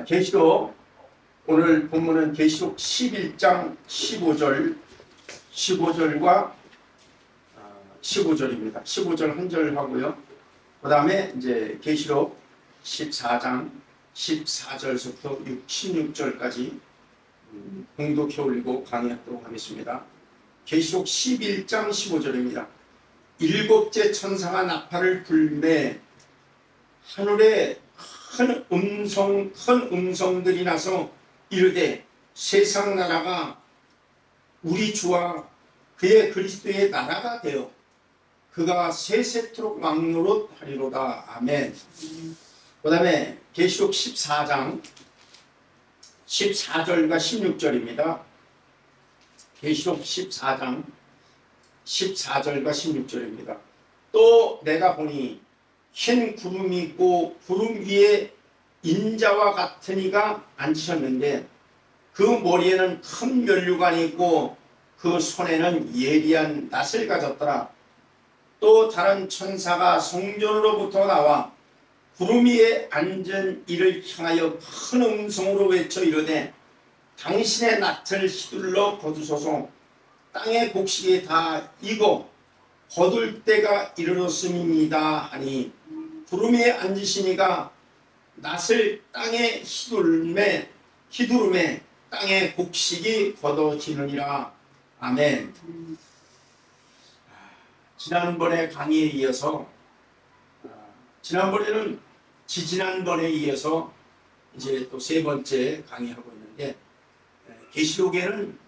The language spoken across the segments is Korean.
계시록 오늘 본문은 계시록 11장 15절과 15절입니다. 15절 한 절 하고요. 그 다음에 이제 계시록 14장 14절부터 16절까지 공독해 올리고 강의하도록 하겠습니다. 계시록 11장 15절입니다. 일곱째 천사가 나팔을 불매 하늘에 큰 음성들이 나서 이르되 세상 나라가 우리 주와 그의 그리스도의 나라가 되어 그가 세세토록 왕노릇 하리로다. 아멘. 그 다음에 계시록 14장 14절과 16절입니다. 계시록 14장 14절과 16절입니다. 또 내가 보니 흰 구름이 있고 구름 위에 인자와 같은 이가 앉으셨는데 그 머리에는 큰 면류관이 있고 그 손에는 예리한 낫을 가졌더라. 또 다른 천사가 성전으로부터 나와 구름 위에 앉은 이를 향하여 큰 음성으로 외쳐 이르되 당신의 낫을 휘둘러 거두소서. 땅의 곡식이 다 익어 거둘 때가 이르렀음이니이다 하니 구름 위에 앉으시니가 낫을 땅에 휘두르매 땅의 곡식이 거둬지느니라. 아멘. 지난번에 강의에 이어서 지난번에는 지지난번에 이어서 이제 또 세 번째 강의하고 있는데 계시록에는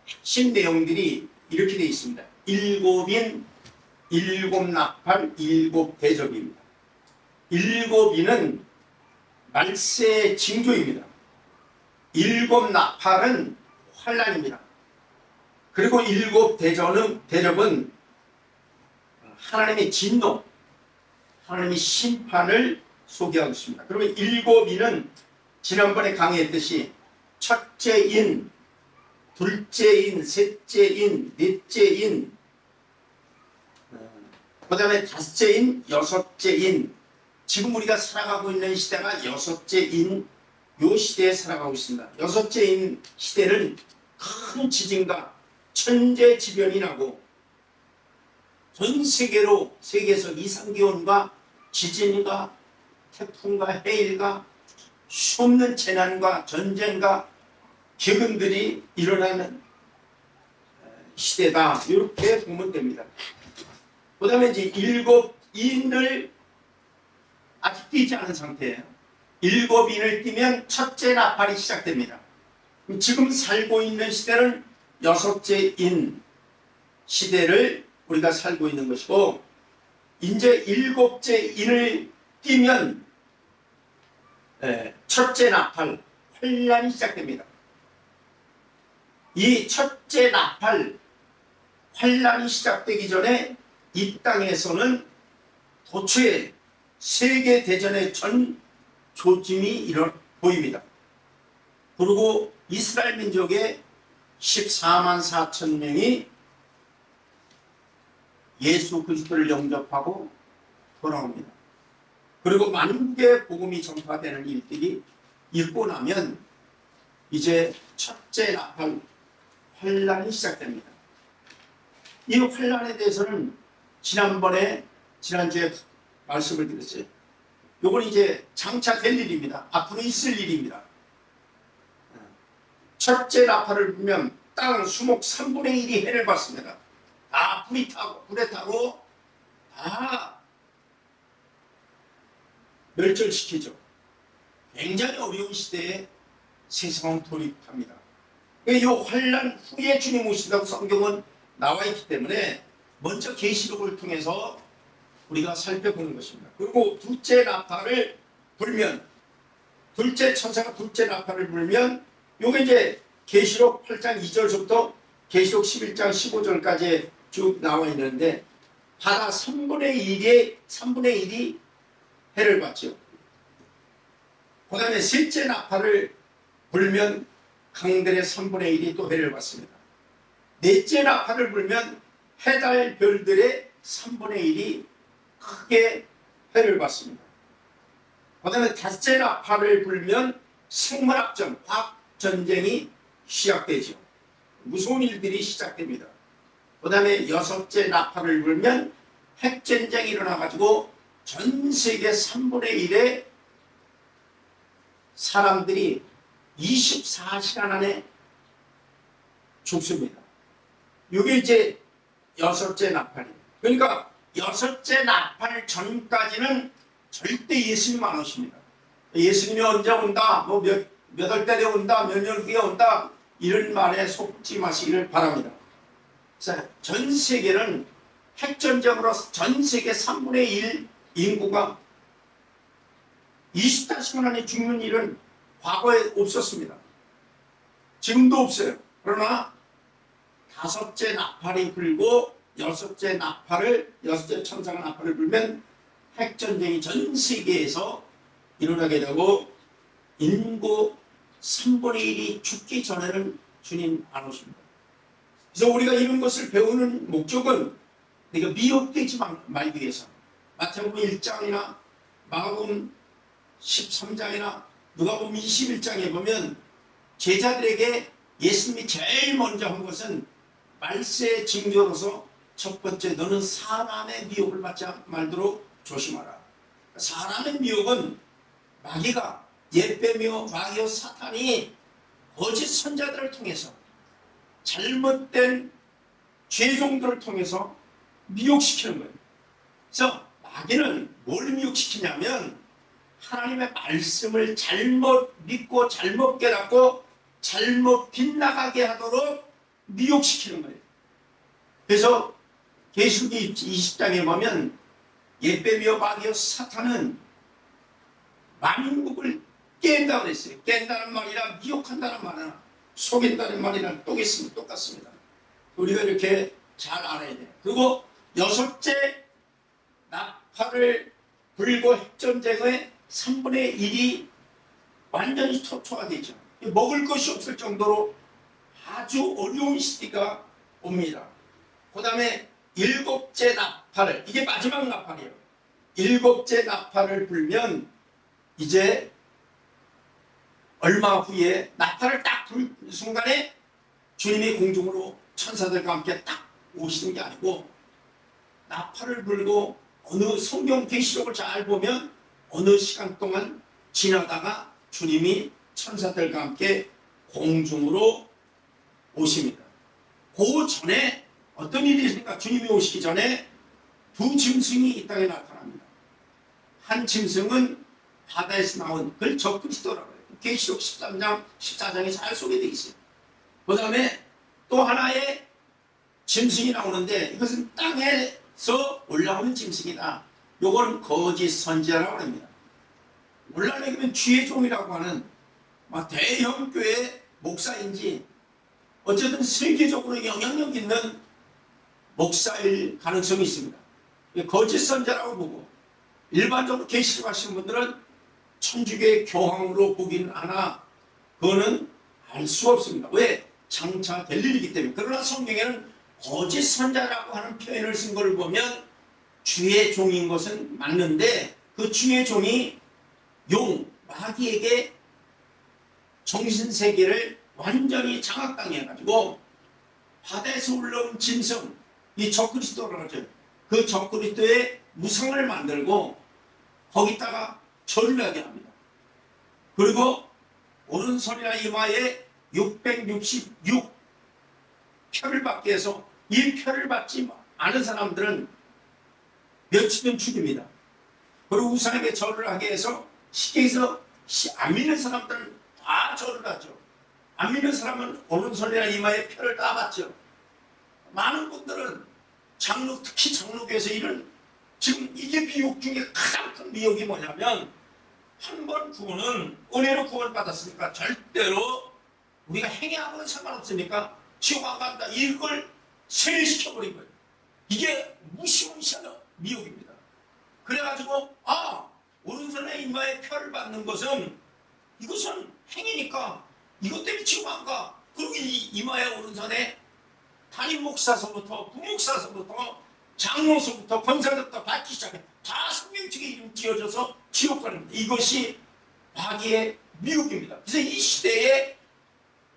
핵심 내용들이 이렇게 되어 있습니다. 일곱인, 일곱 나팔, 일곱 대접입니다. 일곱인은 말세의 징조입니다. 일곱 나팔은 환란입니다. 그리고 일곱 대접은 하나님의 진노, 하나님의 심판을 소개하고 있습니다. 그리고 일곱인은 지난번에 강의했듯이 첫째인, 둘째인, 셋째인, 넷째인, 그 다음에 다섯째인, 여섯째인, 지금 우리가 살아가고 있는 시대가 여섯째인 요 시대에 살아가고 있습니다. 여섯째인 시대는 큰 지진과 천재지변이 나고 전 세계에서 이상기온과 지진과 태풍과 해일과 수없는 재난과 전쟁과 기근들이 일어나는 시대다. 이렇게 보면 됩니다. 그 다음에 이제 일곱인을 아직 띄지 않은 상태예요. 일곱인을 띄면 첫째 나팔이 시작됩니다. 지금 살고 있는 시대는 여섯째인 시대를 우리가 살고 있는 것이고 이제 일곱째 인을 띄면 첫째 나팔, 환란이 시작됩니다. 이 첫째 나팔, 환란이 시작되기 전에 이 땅에서는 도처에 세계대전의 전 조짐이 보입니다. 그리고 이스라엘 민족의 14만 4천 명이 예수 그리스도를 영접하고 돌아옵니다. 그리고 만국의 복음이 전파되는 일들이 있고 나면 이제 첫째 나팔 환란이 시작됩니다. 이 환란에 대해서는 지난주에 말씀을 드렸어요. 이건 이제 장차 될 일입니다. 앞으로 있을 일입니다. 첫째 나팔을 불면 땅 수목 3분의 1이 해를 받습니다. 다 불에 타고 다 멸절시키죠. 굉장히 어려운 시대에 세상은 돌입합니다. 이 환란 후에 주님 오신다고 성경은 나와 있기 때문에 먼저 계시록을 통해서 우리가 살펴보는 것입니다. 그리고 둘째 나팔을 불면 둘째 천사가 둘째 나팔을 불면 요게 이제 계시록 8장 2절부터 계시록 11장 15절까지 쭉 나와 있는데 바다 3분의 1이 해를 받죠. 그 다음에 셋째 나팔을 불면 강들의 3분의 1이 또 해를 받습니다. 넷째 나팔을 불면 해달 별들의 3분의 1이 크게 해를 받습니다. 그 다음에 닷새 나팔을 불면 생물학전, 화학전쟁이 시작되죠. 무서운 일들이 시작됩니다. 그 다음에 여섯째 나팔을 불면 핵전쟁이 일어나가지고 전 세계 3분의 1의 사람들이 24시간 안에 죽습니다. 이게 이제 여섯째 나팔이에요. 그러니까 여섯째 나팔 전까지는 절대 예수님 안 오십니다. 예수님이 언제 온다, 뭐 몇 월 달에 온다, 몇 년 후에 온다, 이런 말에 속지 마시기를 바랍니다. 자, 전 세계는 핵전쟁으로 전 세계 3분의 1 인구가 24시간 안에 죽는 일은 과거에 없었습니다. 지금도 없어요. 그러나 다섯째 나팔이 불고 여섯째 천사가 나팔을 불면 핵전쟁이 전 세계에서 일어나게 되고 인구 3분의 1이 죽기 전에는 주님 안 오십니다. 그래서 우리가 이런 것을 배우는 목적은 내가 미혹되지 말기 위해서 마태복음 1장이나 마가복음 13장이나 누가복음 21장에 보면 제자들에게 예수님이 제일 먼저 한 것은 말세의 징조로서 첫 번째, 너는 사람의 미혹을 받지 말도록 조심하라. 사람의 미혹은 마귀가 옛뱀이요 마귀요 사탄이 거짓 선자들을 통해서 잘못된 죄종들을 통해서 미혹시키는 거예요. 그래서 마귀는 뭘 미혹시키냐면 하나님의 말씀을 잘못 믿고 잘못 깨닫고 잘못 빗나가게 하도록 미혹시키는 거예요. 그래서 계시록이 20장에 보면 옛뱀이요 마귀요 사탄은 만국을 깬다고 그랬어요. 깬다는 말이랑 미혹한다는 말이나 속인다는 말이랑 똑같습니다. 우리가 이렇게 잘 알아야 돼요. 그리고 여섯째 나팔을 불고 핵전쟁의 3분의 1이 완전히 초토화되죠. 먹을 것이 없을 정도로 아주 어려운 시기가 옵니다. 그 다음에 일곱째 나팔을, 이게 마지막 나팔이에요. 일곱째 나팔을 불면 이제 얼마 후에 나팔을 딱 불 순간에 주님이 공중으로 천사들과 함께 딱 오시는 게 아니고 나팔을 불고 어느 성경 계시록을 잘 보면 어느 시간 동안 지나다가 주님이 천사들과 함께 공중으로 오십니다. 그 전에 어떤 일이 있습니까? 주님이 오시기 전에 두 짐승이 이 땅에 나타납니다. 한 짐승은 바다에서 나온 그걸 적그리스도라고 해요. 계시록 13장, 14장에 잘 소개되어 있어요. 그 다음에 또 하나의 짐승이 나오는데 이것은 땅에서 올라오는 짐승이다. 요건 거짓 선지자라고 합니다. 올라내면 주의 종이라고 하는 대형 교회 목사인지 어쨌든 세계적으로 영향력 있는 목사일 가능성이 있습니다. 거짓 선지자라고 보고 일반적으로 계시록 하시는 분들은 천주교의 교황으로 보기는 하나 그거는 알 수 없습니다. 왜? 장차 될 일이기 때문에. 그러나 성경에는 거짓 선자라고 하는 표현을 쓴 걸 보면 주의 종인 것은 맞는데 그 주의 종이 마귀에게 정신세계를 완전히 장악당해가지고 바다에서 올라온 짐승, 이 적그리스도라고 하죠. 그 적그리스도의 무상을 만들고 거기다가 절을 하게 합니다. 그리고 오른손이나 이마에 666 표를 받게 해서 이 표를 받지 않은 사람들은 며칠은 죽입니다. 그리고 우상에게 절을 하게 해서 쉽게 해서 안 믿는 사람들은 다 절을 하죠. 안 믿는 사람은 오른손이나 이마에 표를 다 받죠. 많은 분들은 특히 장로교에서 지금 이게 미혹 중에 가장 큰 미혹이 뭐냐면 한 번 구원은 은혜로 구원 받았으니까 절대로 우리가 행위하고는 상관없으니까 지옥 안 간다 이걸 세뇌시켜버린 거예요. 이게 무시무시한 미혹입니다. 그래가지고 오른손에 이마에 표를 받는 것은 이것은 행위니까 이것 때문에 지옥 안 가. 그리고 이마에 오른손에 담임 목사서부터 부목사서부터 장로서부터 권사서부터 받기 시작해. 다 생명책에 이름 지어져서 지옥 가는 겁니다. 이것이 마귀의 미혹입니다. 그래서 이 시대에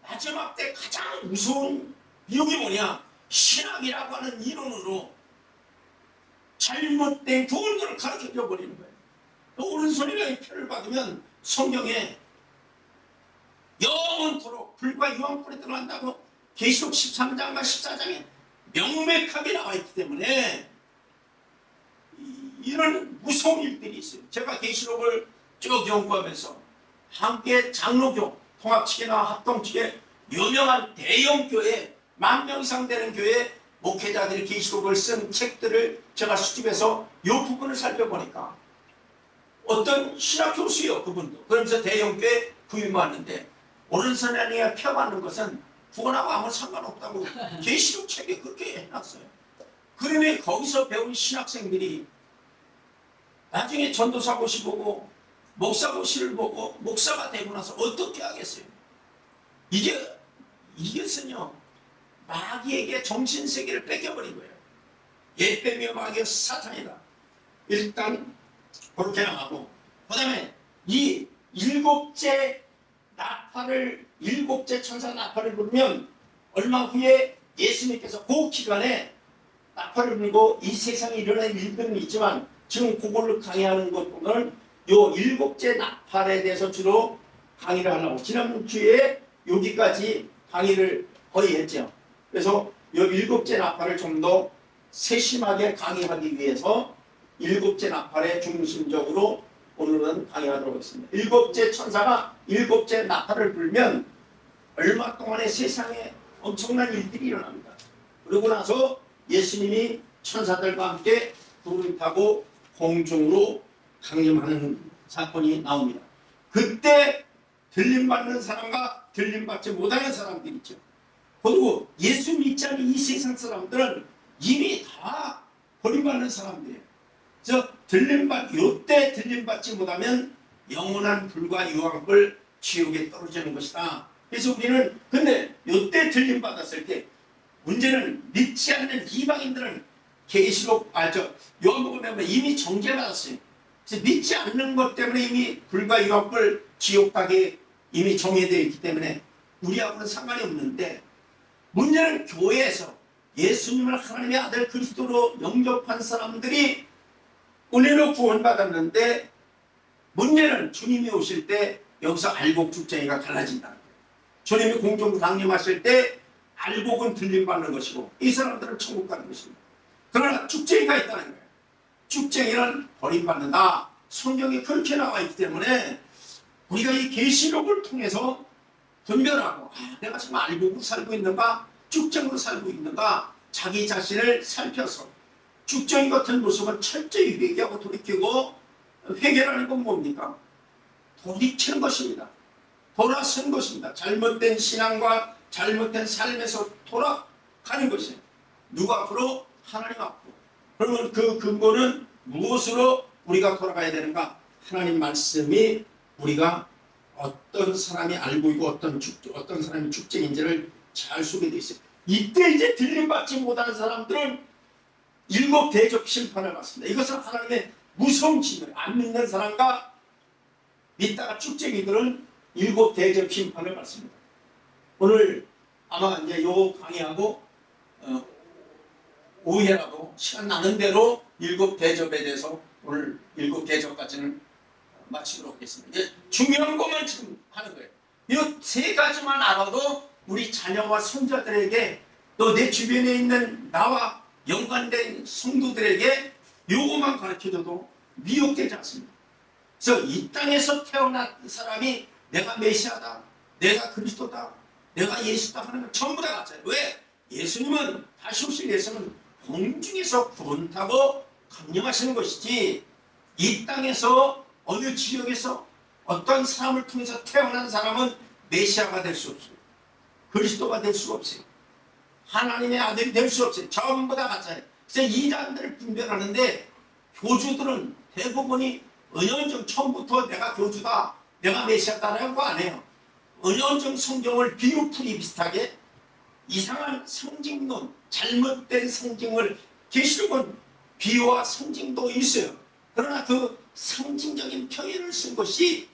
마지막 때 가장 무서운 미혹이 뭐냐? 신학이라고 하는 이론으로 잘못된 좋은 것을 가르쳐 버리는 거예요. 오른손이가 표를 받으면 성경에 영원토록 불과 유황불에 들어간다고 계시록 13장과 14장에 명백하게 나와 있기 때문에 이런 무서운 일들이 있어요. 제가 계시록을 쭉 연구하면서 함께 장로교, 통합측이나 합동측에 유명한 대형 교회, 10,000명 이상 되는 교회 목회자들이 계시록을 쓴 책들을 제가 수집해서 이 부분을 살펴보니까 어떤 신학 교수요, 그분도. 그러면서 대형 교회 부임하는데 오른손에 아니라 펴받는 것은 구원하고 아무 상관없다고 계시록 책에 그렇게 해놨어요. 그러면 거기서 배운 신학생들이 나중에 전도사 고시 보고 목사 고시를 보고 목사가 되고 나서 어떻게 하겠어요? 이것은요 마귀에게 정신세계를 뺏겨버린 거예요. 옛뱀이여 마귀여 사탄이다. 일단 그렇게 나가고 그 다음에 이 일곱째 천사 나팔을 부르면 얼마 후에 예수님께서 그 기간에 나팔을 불고 이 세상에 일어날 일들은 있지만 지금 그걸로 강의하는 것보다는 요 일곱째 나팔에 대해서 주로 강의를 하려고 지난주에 여기까지 강의를 거의 했죠. 그래서 요 일곱째 나팔을 좀 더 세심하게 강의하기 위해서 일곱째 나팔에 중심적으로 오늘은 강의하도록 하겠습니다. 일곱째 천사가 일곱째 나팔을 불면 얼마 동안에 세상에 엄청난 일들이 일어납니다. 그러고 나서 예수님이 천사들과 함께 불을 타고 공중으로 강림하는 사건이 나옵니다. 그때 들림받는 사람과 들림받지 못하는 사람들이 있죠. 그리고 예수 믿지 않는 이 세상 사람들은 이미 다 버림받는 사람들이에요. 그래서 요때 들림받지 못하면 영원한 불과 유황불 지옥에 떨어지는 것이다. 그래서 우리는 근데 요때 들림받았을 때 문제는 믿지 않는 이방인들은 계시록 요한복음 보면 이미 정죄받았어요. 그래서 믿지 않는 것 때문에 이미 불과 유황불 지옥 가게 이미 정해되어 있기 때문에 우리하고는 상관이 없는데 문제는 교회에서 예수님을 하나님의 아들 그리스도로 영접한 사람들이 은혜로 구원받았는데 문제는 주님이 오실 때 여기서 알곡 축제가 갈라진다는 거예요. 주님이 공중으로 강림하실 때 알곡은 들림받는 것이고 이 사람들은 천국 가는 것입니다. 그러나 축제가 있다는 거예요. 축제는 버림받는다. 성경에 그렇게 나와 있기 때문에 우리가 이 계시록을 통해서 분별하고 내가 지금 알곡으로 살고 있는가 축제로 살고 있는가 자기 자신을 살펴서 축제인 같은 모습은 철저히 회개하고 돌이키고 회개라는 건 뭡니까? 돌이키는 것입니다. 돌아선 것입니다. 잘못된 신앙과 잘못된 삶에서 돌아가는 것이에요. 누구 앞으로? 하나님 앞으로. 그러면 그 근거는 무엇으로 우리가 돌아가야 되는가? 하나님 말씀이 우리가 어떤 사람이 알고 있고 어떤 사람이 축제인지를 잘 소개되어 있어요. 이때 이제 들림받지 못하는 사람들은 일곱 대접 심판을 받습니다. 이것은 하나님의 무서운 징후예요. 안 믿는 사람과 믿다가 축제이들은 일곱 대접 심판을 받습니다. 오늘 아마 이제 요 강의하고 오후에라도 시간 나는 대로 일곱 대접에 대해서 오늘 일곱 대접까지는 마치도록 하겠습니다. 이제 중요한 것만 지금 하는 거예요. 이 세 가지만 알아도 우리 자녀와 손자들에게 또 내 주변에 있는 나와 연관된 성도들에게 요것만 가르쳐줘도 미혹되지 않습니다. 그래서 이 땅에서 태어난 사람이 내가 메시아다, 내가 그리스도다, 내가 예수다 하는 건 전부 다 가짜예요. 왜? 예수님은 다시 오실 예수는 공중에서 구름 타고 강림하시는 것이지 이 땅에서 어느 지역에서 어떤 사람을 통해서 태어난 사람은 메시아가 될 수 없어요. 그리스도가 될 수가 없어요. 하나님의 아들이 될 수 없어요. 전부 다 가짜예요. 그래서 이단들을 분별하는데 교주들은 대부분이 은연중 처음부터 내가 교주다, 내가 메시아다라고 안 해요. 은연중 성경을 비유풀이 비슷하게 이상한 상징론, 잘못된 상징을 계시록은 비유와 상징도 있어요. 그러나 그 상징적인 표현을 쓴 것이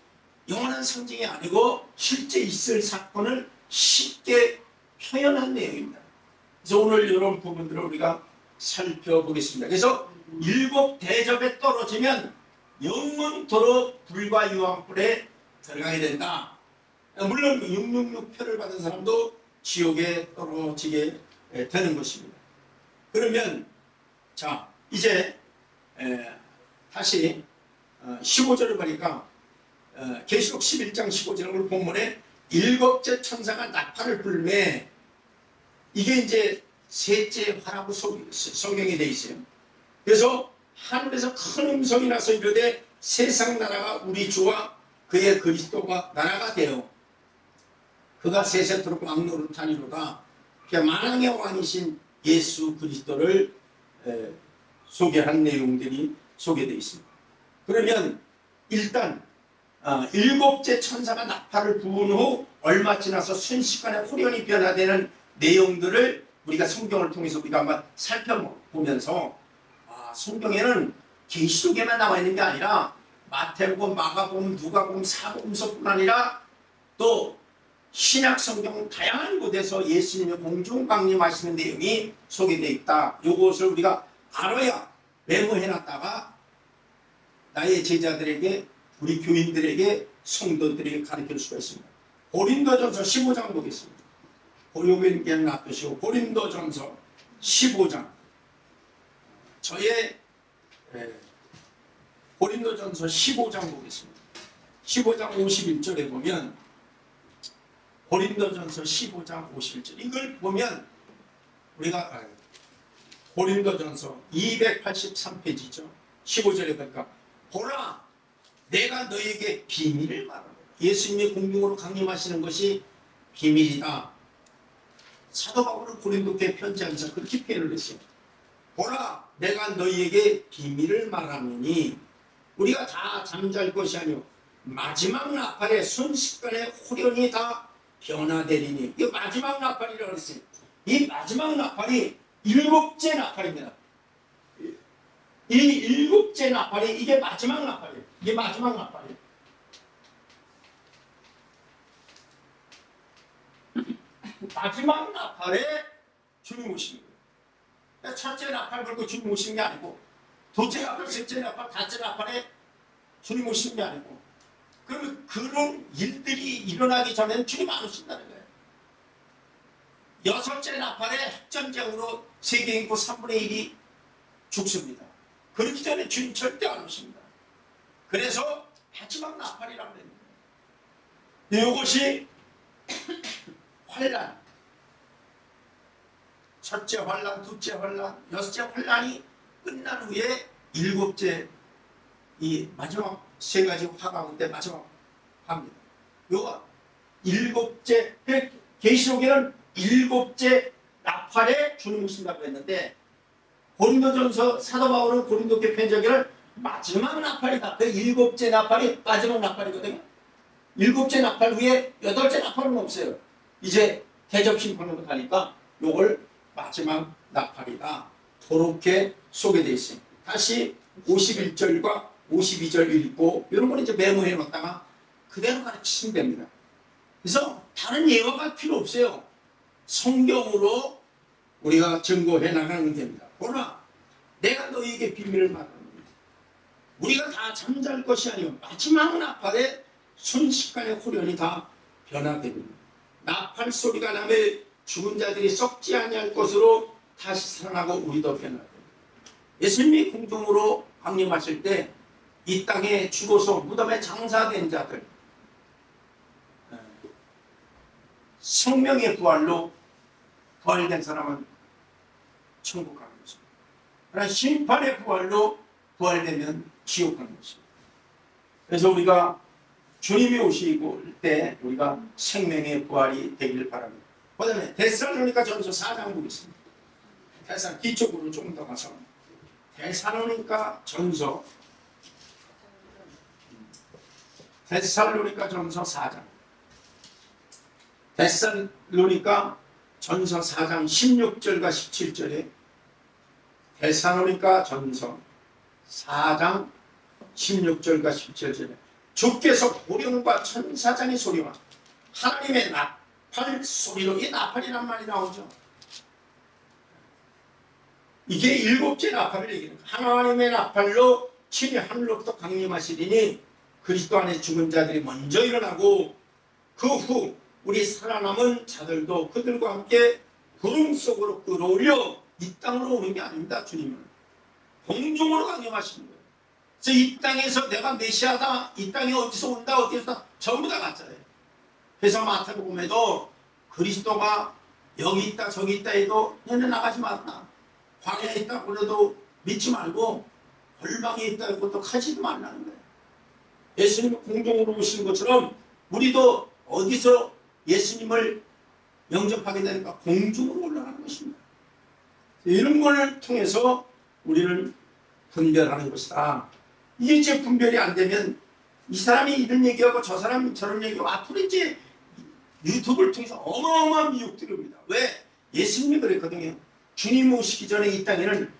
영원한 상징이 아니고 실제 있을 사건을 쉽게 표현한 내용입니다. 그래서 오늘 이런 부분들을 우리가 살펴보겠습니다. 그래서 일곱 대접에 떨어지면 영원토록 불과 유황불에 들어가게 된다. 물론 666표를 받은 사람도 지옥에 떨어지게 되는 것입니다. 그러면 자 이제 다시 15절을 보니까 계시록 11장 15절을 본문에 일곱째 천사가 나팔을 불매, 이게 이제 셋째 화라고 성경에 되어 있어요. 그래서 하늘에서 큰 음성이 나서 이르되 세상 나라가 우리 주와 그의 그리스도가 나라가 되어 그가 세세토록 왕노릇하니로다. 만왕의 왕이신 예수 그리스도를 소개한 내용들이 소개되어 있습니다. 그러면 일단 일곱째 천사가 나팔을 부은 후 얼마 지나서 순식간에 호련히 변화되는 내용들을 우리가 성경을 통해서 우리가 한번 살펴보면서 성경에는 계시록에만 나와 있는 게 아니라 마태복음, 마가복음, 누가복음, 사복음서뿐 아니라 또 신약 성경 다양한 곳에서 예수님의 공중 강림하시는 내용이 소개되어 있다. 이것을 우리가 알아야 메모해놨다가 나의 제자들에게, 우리 교인들에게, 성도들에게 가르칠 수가 있습니다. 고린도전서 15장 보겠습니다. 고린도는 놔두시고 고린도전서 15장, 저의 고린도전서 15장 보겠습니다. 15장 51절에 보면, 고린도전서 15장 51절, 이걸 보면 우리가 고린도전서 283페이지죠. 15절에 보니까 보라 내가 너에게 비밀을 말하노라. 예수님이 공중으로 강림하시는 것이 비밀이다. 사도 바울은 고린도교회 편지하면서 그렇게 표현을 했어요. 보라 내가 너희에게 비밀을 말하노니 우리가 다 잠잘 것이 아니오 마지막 나팔에 순식간에 호련히 다 변화되리니. 이 마지막 나팔이라고 했어요. 이 마지막 나팔이 일곱째 나팔입니다. 이 일곱째 나팔이 이게 마지막 나팔이에요. 이게 마지막 나팔이에요. 마지막 나팔에 주님 오시는 거예요. 첫째 나팔 불고 주님 오시는 게 아니고, 둘째 나팔, 셋째 나팔, 다섯째 나팔에 주님 오시는 게 아니고, 그러면 그런 일들이 일어나기 전에는 주님 안 오신다는 거예요. 여섯째 나팔에 핵전쟁으로 세계 인구 3분의 1이 죽습니다. 그렇기 전에 주님 절대 안 오십니다. 그래서 마지막 나팔이라고 합니다. 이것이 환란, 첫째 환란, 둘째 환란, 여섯째 환란이 끝난 후에 일곱째, 이 마지막 세 가지 화 가운데 마지막 화입니다. 요가 일곱째, 계시록에는 일곱째 나팔에 주님 오신다고 했는데, 고린도전서 사도 바울은 고린도교회 편지에는 마지막 나팔이다. 그 일곱째 나팔이 마지막 나팔이거든요. 일곱째 나팔 후에 여덟째 나팔은 없어요. 이제 대접 심판으로 가니까 요걸 마지막 나팔이다. 그렇게 소개되어 있습니다. 다시 51절과 52절 읽고 이런 걸 이제 메모해 놓다가 그대로 가르치시면 됩니다. 그래서 다른 예화가 필요 없어요. 성경으로 우리가 증거해 나가는 겁니다. 보라 내가 너희에게 비밀을 말하노니 우리가 다 잠잘 것이 아니오 마지막 나팔에 순식간에 호련히 다 변화됩니다. 나팔 소리가 나며 죽은 자들이 썩지 아니할 것으로 다시 살아나고 우리도 변화됩니다. 예수님이 공중으로 강림하실 때 이 땅에 죽어서 무덤에 장사된 자들, 생명의 부활로 부활된 사람은 천국 가는 것입니다. 그러나 심판의 부활로 부활되면 지옥 가는 것입니다. 그래서 우리가 주님이 오시고 때 우리가 생명의 부활이 되기를 바랍니다. 그 다음에 데살로니가 전서 4장 보겠습니다. 뒤쪽으로 조금 더 가서 데살로니가 전서 4장, 데살로니가 전서 4장 16절과 17절에 데살로니가 전서 4장 16절과 17절에 주께서 보령과 천사장의 소리와 하나님의 나팔 소리로, 이 나팔이란 말이 나오죠. 이게 일곱째 나팔을 얘기하는 거예요. 하나님의 나팔로 친히 하늘로부터 강림하시리니 그리스도 안에 죽은 자들이 먼저 일어나고 그 후 우리 살아남은 자들도 그들과 함께 구름 속으로 끌어올려 이 땅으로 오는 게 아닙니다. 주님은 공중으로 강림하시는 거예요. 그래서 이 땅에서 내가 메시아다, 이 땅에 어디서 온다, 어디서 전부 다 가짜예요. 그래서 마태복음에도 그리스도가 여기 있다 저기 있다 해도 너네 나가지 말라, 광야에 있다 그래도 믿지 말고 골방에 있다 해도 가지도 말라는 거예요. 예수님이 공중으로 오시는 것처럼 우리도 어디서 예수님을 영접하게 되니까 공중으로 올라가는 것입니다. 이런 걸 통해서 우리를 분별하는 것이다. 이게 이제 분별이 안 되면 이 사람이 이런 얘기하고 저 사람이 저런 얘기하고 앞으로 이제 유튜브를 통해서 어마어마한 미혹들이 옵니다. 왜? 예수님이 그랬거든요. 주님 오시기 전에 이 땅에는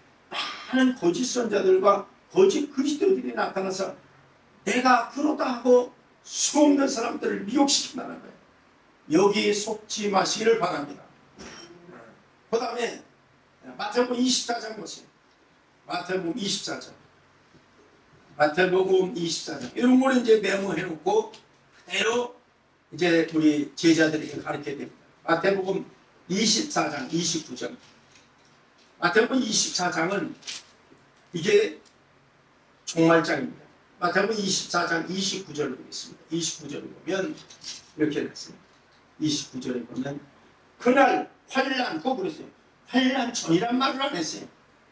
많은 거짓 선자들과 거짓 그리스도들이 나타나서 내가 그러다 하고 수없는 사람들을 미혹시킨다는 거예요. 여기에 속지 마시기를 바랍니다. 그 다음에 마태복음 24장 보세요. 마태복음 24장. 마태복음 24장. 이런 걸 이제 메모해 놓고 그대로 이제 우리 제자들에게 가르쳐야 됩니다. 마태복음 24장 29절. 마태복음 24장은 이게 종말장입니다. 마태복음 24장 29절을 보겠습니다. 29절을 보면 이렇게 됐습니다. 29절에 보면 그날 환난, 그거 그랬어요. 환난 전이란 말을 안 했어요.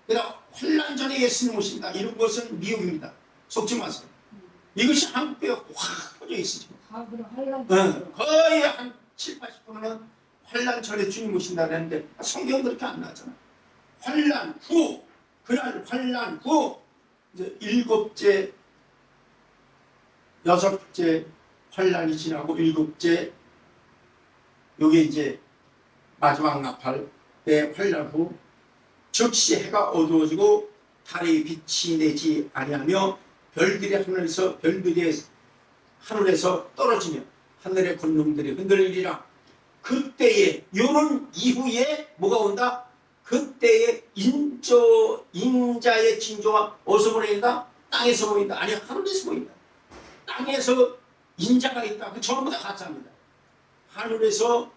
그러니까 환난 전에 예수님 오신다, 이런 것은 미혹입니다. 속지 마세요. 이것이 한국에 확 퍼져 있으죠. 거의 한 7, 80%는 환난 전에 주님 오신다 그랬는데 성경은 그렇게 안 나잖아. 환난 후, 그날 환난 후 이제 일곱째, 여섯째 환난이 지나고 일곱째, 요게 이제 마지막 나팔 때 환난 후 즉시 해가 어두워지고 달이 빛이 내지 아니하며 별들이 하늘에서 떨어지며 하늘의 권능들이 흔들리리라. 그때에, 요런 이후에 뭐가 온다? 그때에 인자의 징조가 어디서 보인다? 땅에서 보인다. 아니, 하늘에서 보인다. 땅에서 인자가 있다. 그 전부 다 가짜입니다. 하늘에서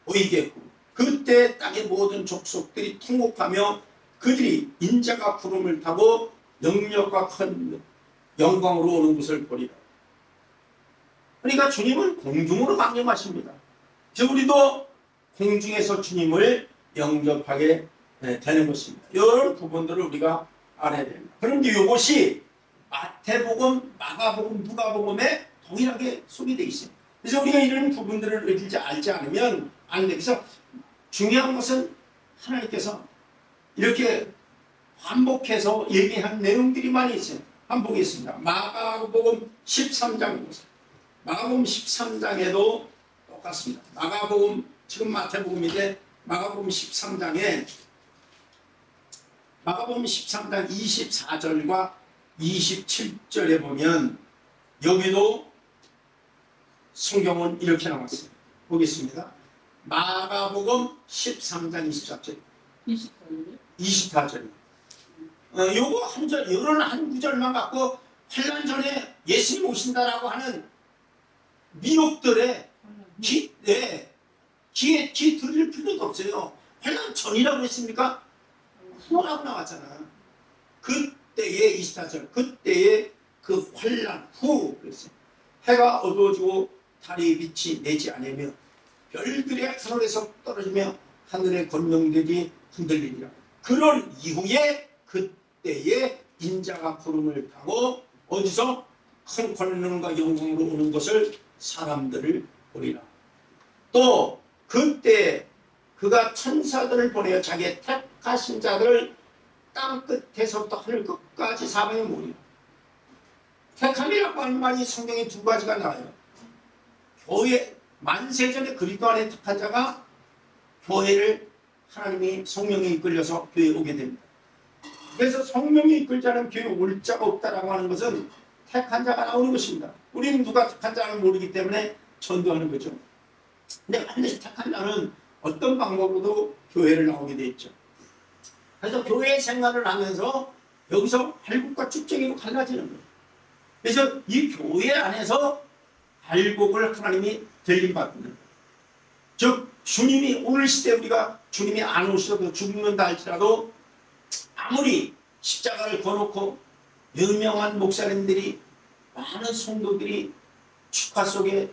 보이겠고 그때 땅의 모든 족속들이 통곡하며 그들이 인자가 구름을 타고 능력과 큰 영광으로 오는 것을 보리라. 그러니까 주님은 공중으로 강림하십니다. 그래서 우리도 공중에서 주님을 영접하게 되는 것입니다. 이런 부분들을 우리가 알아야 됩니다. 그런데 이것이 마태복음, 마가복음, 누가복음에 동일하게 소개되어 있습니다. 그래서 우리가 이런 부분들을 알지 않으면 안 돼. 그래서 중요한 것은 하나님께서 이렇게 반복해서 얘기한 내용들이 많이 있어요. 한번 보겠습니다. 마가복음 13장 보세요. 마가복음 13장에도 똑같습니다. 마가복음, 지금 마태복음인데 마가복음 13장에 마가복음 13장 24절과 27절에 보면 여기도 성경은 이렇게 나왔어요. 보겠습니다. 마가복음 13장 24절. 24절. 요거 한 절, 요런 한 구절만 갖고 환난 전에 예수님 오신다라고 하는 미혹들의 귀에 들을 필요도 없어요. 환난 전이라고 했습니까? 후라고 나왔잖아. 그때의 24절, 그때의 그 환난 후 그랬어요. 해가 어두워지고 달이 빛이 내지 않으며 별들이 하늘에서 떨어지며 하늘의 권능들이 흔들리리라. 그런 이후에 그때에 인자가 구름을 타고 어디서 큰 권능과 영광으로 오는 것을 사람들을 보리라. 또 그때 그가 천사들을 보내어 자기의 택하신 자들을 땅 끝에서부터 하늘 끝까지 사방에 모으리라. 택함이라고 하는 말이 성경에 두 가지가 나와요. 교회, 만세전에 그리스도 안에 택한 자가 교회를 하나님이 성령이 이끌려서 교회에 오게 됩니다. 그래서 성령이 이끌지 않으면 교회 올 자가 없다라고 하는 것은 택한 자가 나오는 것입니다. 우리는 누가 택한 자를 모르기 때문에 전도하는 거죠. 근데 반드시 택한 자는 어떤 방법으로도 교회를 나오게 돼 있죠. 그래서 교회 생활을 하면서 여기서 발국과 축제기로 갈라지는 거예요. 그래서 이 교회 안에서 발국을 하나님이 들림받는 거예요. 즉 주님이 오늘 시대에 우리가 주님이 안 오셔도 죽는다 할지라도 아무리 십자가를 거놓고 유명한 목사님들이 많은 성도들이 축하 속에